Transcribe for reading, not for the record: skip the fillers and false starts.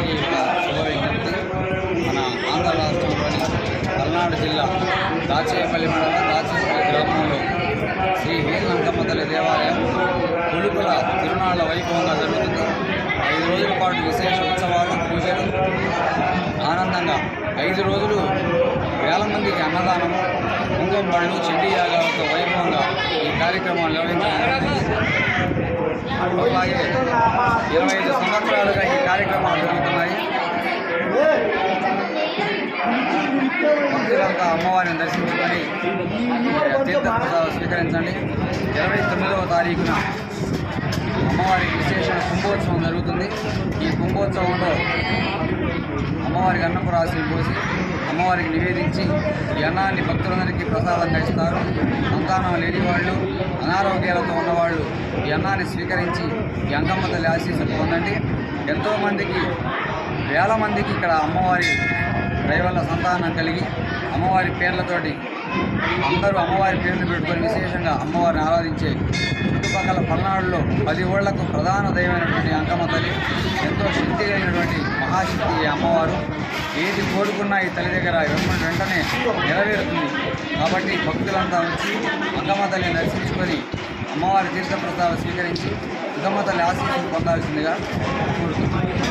అందరికీ శుభ విజ్ఞప్తి. మన ఆంధ్ర రాష్ట్రంలోని పల్నాడు జిల్లా దాచేపల్లి మండలం దాచేపల్లి గ్రామంలో శ్రీ వీరలంకమ్మ తల్లి దేవాలయం కొలుకుల తిరునాళ్ల వైభవంగా జరుగుతుంది. 5 రోజుల పాటు విశేష ఉత్సవాలు, పూజలు ఆనందంగా 5 రోజులు వేల మందికి అన్నదానము, కుంకుమ బళ్ళు, చండీ యాగాలతో వైభవంగా ఈ కార్యక్రమాలు నిర్వహించడం. అలాగే 25 సంవత్సరాలుగా ఈ కార్యక్రమాలు జరుగుతున్నాయి. భక్తులంతా అమ్మవారిని దర్శించుకొని తీర్థప్రసాదం స్వీకరించండి. 29వ తారీఖున అమ్మవారికి విశేష కుంభోత్సవం జరుగుతుంది. ఈ కుంభోత్సవంలో అమ్మవారికి అన్నపురాశి పోసి అమ్మవారికి నివేదించి ఈ అన్నాన్ని భక్తులందరికీ ప్రసాదంగా ఇస్తారు. సంతానం లేని వాళ్ళు, అనారోగ్యాలతో ఉన్నవాళ్ళు ఈ అన్నాన్ని స్వీకరించి ఈ అంకమ్మ తల్లి ఆశీస్సులు పొందండి. ఎంతోమందికి, వేల మందికి ఇక్కడ అమ్మవారి దయవల్ల సంతానం కలిగి అమ్మవారి పేర్లతోటి అందరూ అమ్మవారి పేర్లు పెట్టుకొని విశేషంగా అమ్మవారిని ఆరాధించే చుట్టుపక్కల పల్నాడులో 10 ఊళ్లకు ప్రధాన దైవమైనటువంటి అంకమ్మ తల్లి ఎంతో శక్తి కలిగినటువంటి మహాశక్తి ఈ అమ్మవారు. ఏది కోరుకున్నా ఈ తల్లి దగ్గర వెంటనే నెరవేరుతుంది. కాబట్టి భక్తులంతా వచ్చి అంకమ్మ తల్లిని దర్శించుకొని అమ్మవారి తీర్థప్రసాదాలు స్వీకరించి అంకమ్మ తల్లి ఆశీస్సులు పొందాల్సిందిగా కోరుతున్నాను.